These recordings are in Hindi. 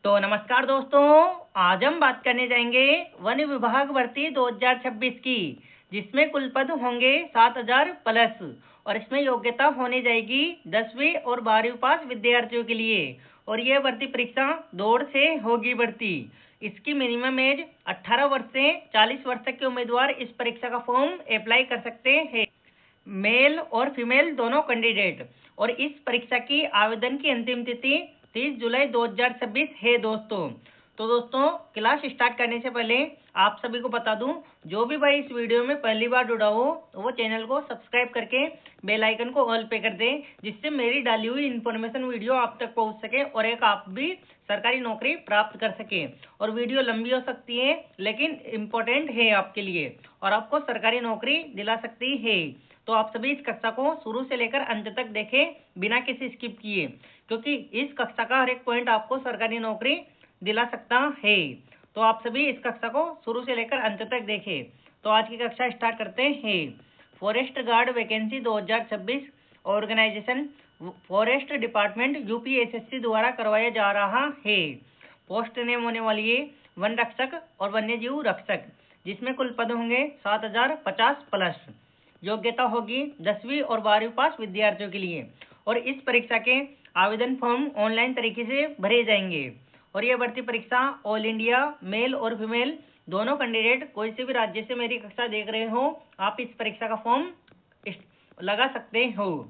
तो नमस्कार दोस्तों, आज हम बात करने जाएंगे वन विभाग भर्ती 2026 की, जिसमें कुल पद होंगे 7000 प्लस और इसमें योग्यता होने जाएगी 10वीं और 12वीं पास विद्यार्थियों के लिए। और यह भर्ती परीक्षा दौड़ से होगी भर्ती। इसकी मिनिमम एज 18 वर्ष से 40 वर्ष तक के उम्मीदवार इस परीक्षा का फॉर्म अप्लाई कर सकते हैं, मेल और फीमेल दोनों कैंडिडेट। और इस परीक्षा की आवेदन की अंतिम तिथि 30 जुलाई 2026 है दोस्तों। तो दोस्तों, क्लास स्टार्ट करने से पहले आप सभी को बता दूं, जो भी भाई इस वीडियो में पहली बार जुड़ा हो तो वो चैनल को सब्सक्राइब करके बेल आइकन को ऑल पे कर दें, जिससे मेरी डाली हुई इन्फॉर्मेशन वीडियो आप तक पहुंच सके और एक आप भी सरकारी नौकरी प्राप्त कर सके। और वीडियो लंबी हो सकती है लेकिन इम्पोर्टेंट है आपके लिए और आपको सरकारी नौकरी दिला सकती है। तो आप सभी इस कक्षा को शुरू से लेकर अंत तक देखें बिना किसी स्किप किए, क्योंकि इस कक्षा का हर एक पॉइंट आपको सरकारी नौकरी दिला सकता है। तो आप सभी इस कक्षा को शुरू से लेकर अंत तक देखें। तो आज की कक्षा स्टार्ट करते हैं। Forest guard vacancy 2026 organization forest department UPSSC द्वारा करवाया जा रहा है। पोस्ट नेम होने वाली है वन रक्षक और वन्यजीव रक्षक, जिसमें कुल पद होंगे 7050 प्लस। योग्यता होगी 10वीं और 12वीं पास विद्यार्थियों के लिए। और इस परीक्षा के आवेदन फॉर्म ऑनलाइन तरीके से भरे जाएंगे। और यह भर्ती परीक्षा ऑल इंडिया मेल और फीमेल दोनों कैंडिडेट कोई से भी राज्य से मेरी कक्षा देख रहे हो, आप इस परीक्षा का फॉर्म लगा सकते हो।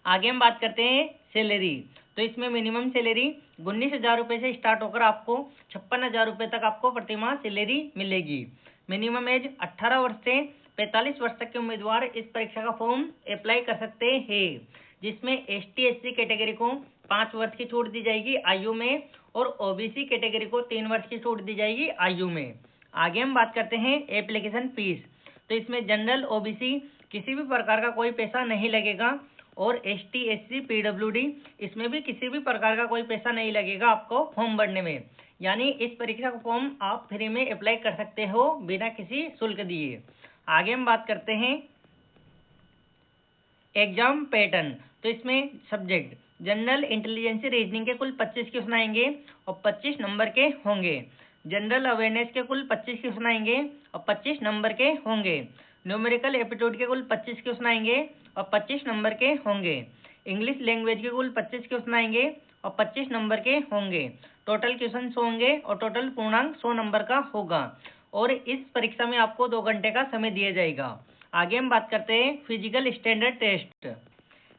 आगे हम बात करते हैं सैलरी। तो इसमें मिनिमम सैलरी 19,000 रुपये से स्टार्ट होकर आपको 56,000 रुपये तक आपको प्रतिमाह सैलरी मिलेगी। मिनिमम एज 18 वर्ष से 45 वर्ष तक के उम्मीदवार इस परीक्षा का फॉर्म अप्लाई कर सकते हैं, जिसमें ST/SC कैटेगरी को 5 वर्ष की छूट दी जाएगी आयु में और OBC कैटेगरी को 3 वर्ष की छूट दी जाएगी आयु में। आगे हम बात करते हैं एप्लीकेशन फीस। तो इसमें जनरल OBC किसी भी प्रकार का कोई पैसा नहीं लगेगा और ST/SC PWD इसमें भी किसी भी प्रकार का कोई पैसा नहीं लगेगा आपको फॉर्म भरने में। यानी इस परीक्षा का फॉर्म आप फ्री में अप्लाई कर सकते हो बिना किसी शुल्क दिए। आगे हम बात करते हैं एग्जाम पैटर्न। तो इसमें सब्जेक्ट जनरल इंटेलिजेंस रीजनिंग के कुल 25 क्वेश्चन आएंगे और 25 नंबर के होंगे। जनरल अवेयरनेस के कुल 25 क्वेश्चन आएंगे और 25 नंबर के होंगे। न्यूमेरिकल एप्टीट्यूड के कुल 25 क्वेश्चन आएंगे और 25 नंबर के होंगे। इंग्लिश लैंग्वेज के कुल 25 क्वेश्चन आएंगे और 25 नंबर के होंगे। टोटल क्वेश्चन होंगे और टोटल पूर्णांक 100 नंबर का होगा। और इस परीक्षा में आपको 2 घंटे का समय दिया जाएगा। आगे हम बात करते हैं फिजिकल स्टैंडर्ड टेस्ट,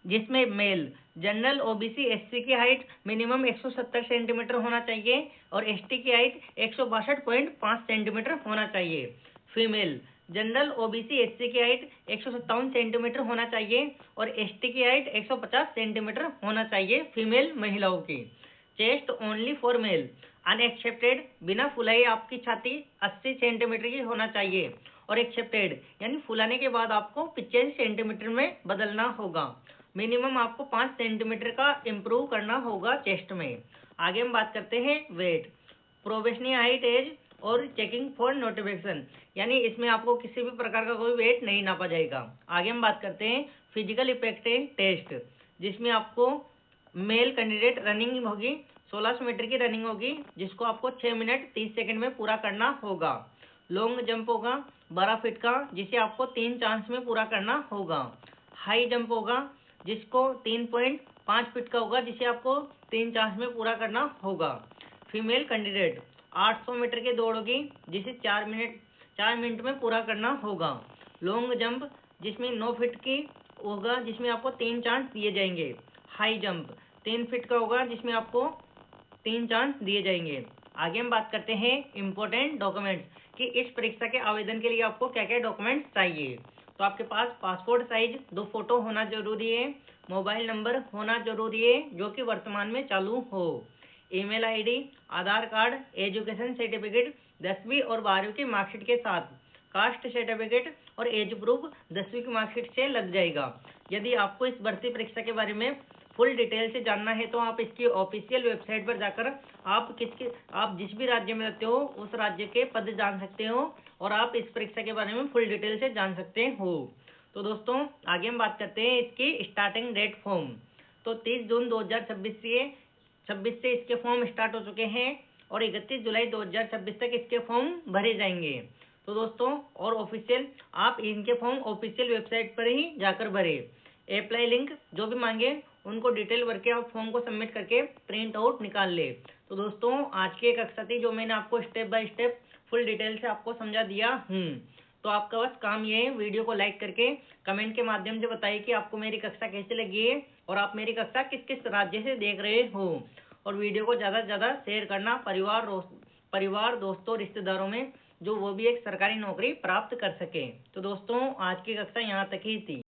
जिसमें मेल जनरल OBC SC की हाइट मिनिमम 170 सेंटीमीटर होना चाहिए और ST की हाइट 162.5 सेंटीमीटर होना चाहिए। फीमेल जनरल OBC SC की हाइट 157 सेंटीमीटर होना चाहिए और ST की हाइट 150 सेंटीमीटर होना चाहिए फीमेल महिलाओं की। Chest only for male unaccepted बिना फुलाई आपकी छाती 80 सेंटीमीटर की होना चाहिए और एक्सेप्टेड यानी फुलाने के बाद आपको 85 सेंटीमीटर में बदलना होगा। मिनिमम आपको 5 सेंटीमीटर का इम्प्रूव करना होगा चेस्ट में। आगे हम बात करते हैं वेट, प्रोबेशनरी हाइट एज और चेकिंग फॉर नोटिफिकेशन, यानी इसमें आपको किसी भी प्रकार का कोई वेट नहीं नापा जाएगा। आगे हम बात करते हैं फिजिकल इफेक्टिव टेस्ट, जिसमें आपको मेल कैंडिडेट रनिंग होगी 1600 मीटर की रनिंग होगी, जिसको आपको 6 मिनट 30 सेकंड में पूरा करना होगा। लॉन्ग जंप होगा 12 फीट का, जिसे आपको 3 चांस में पूरा करना होगा। हाई जंप होगा जिसको 3.5 फीट का होगा, जिसे आपको 3 चांस में पूरा करना होगा। फीमेल कैंडिडेट 800 मीटर की दौड़ होगी, जिसे 4 मिनट में पूरा करना होगा। लॉन्ग जंप जिसमें 9 फीट की होगा, जिसमें आपको 3 चांस दिए जाएंगे। हाई जंप 3 फीट का होगा, जिसमें आपको 3 चांस दिए जाएंगे। आगे हम बात करते हैं इम्पोर्टेंट डॉक्यूमेंट्स कि इस परीक्षा के आवेदन के लिए आपको क्या क्या डॉक्यूमेंट्स चाहिए। तो आपके पास पासपोर्ट साइज 2 फोटो होना जरूरी है, मोबाइल नंबर होना जरूरी है जो कि वर्तमान में चालू हो, ईमेल आईडी, आधार कार्ड, एजुकेशन सर्टिफिकेट 10वीं और 12वीं की मार्कशीट के साथ, कास्ट सर्टिफिकेट और एज प्रूफ 10वीं की मार्कशीट से लग जाएगा। यदि आपको इस भर्ती परीक्षा के बारे में फुल डिटेल से जानना है तो आप इसकी ऑफिशियल वेबसाइट पर जाकर आप जिस भी राज्य में रहते हो उस राज्य के पद जान सकते हो और आप इस परीक्षा के बारे में फुल डिटेल से जान सकते हो। तो दोस्तों, आगे हम बात करते हैं इसकी स्टार्टिंग डेट फॉर्म। तो 30 जून 2026 से 26 से इसके फॉर्म स्टार्ट हो चुके हैं और 31 जुलाई 2026 तक इसके फॉर्म भरे जाएंगे। तो दोस्तों और ऑफिशियल आप इनके फॉर्म ऑफिशियल वेबसाइट पर ही जाकर भरे। अप्लाई लिंक जो भी मांगे उनको डिटेल भर के आप फॉर्म को सबमिट करके प्रिंट आउट निकाल ले। तो दोस्तों आज की एक कक्षा थी जो मैंने आपको step by step full detail से आपको समझा दिया हूँ। तो आपका बस काम ये है वीडियो को लाइक करके कमेंट के माध्यम से बताइए कि आपको मेरी कक्षा कैसे लगी है और आप मेरी कक्षा किस किस राज्य से देख रहे हो। और वीडियो को ज़्यादा से ज़्यादा शेयर करना परिवार दोस्तों रिश्तेदारों में, जो वो भी एक सरकारी नौकरी प्राप्त कर सके। तो दोस्तों आज की कक्षा यहाँ तक ही थी।